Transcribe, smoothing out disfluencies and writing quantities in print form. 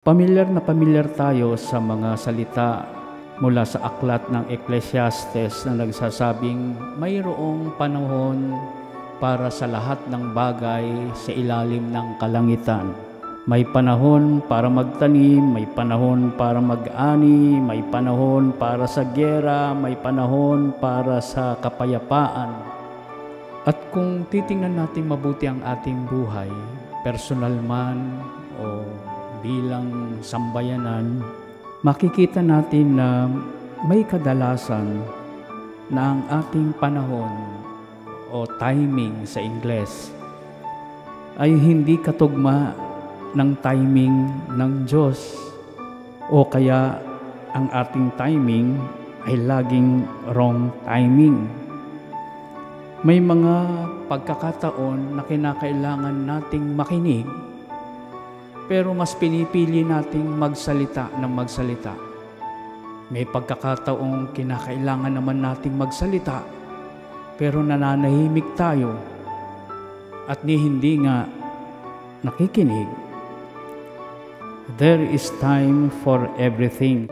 Pamilyar tayo sa mga salita mula sa aklat ng Ecclesiastes na nagsasabing mayroong panahon para sa lahat ng bagay sa ilalim ng kalangitan. May panahon para magtanim, may panahon para mag-ani, may panahon para sa giyera, may panahon para sa kapayapaan. At kung titingnan natin mabuti ang ating buhay, personal man o bilang sambayanan, makikita natin na may kadalasan na ang ating panahon o timing sa Ingles ay hindi katugma ng timing ng Diyos, o kaya ang ating timing ay laging wrong timing. May mga pagkakataon na kinakailangan nating makinig, pero mas pinipili nating magsalita ng magsalita. May pagkakataong kinakailangan naman nating magsalita, pero nananahimik tayo at hindi nga nakikinig. There is time for everything.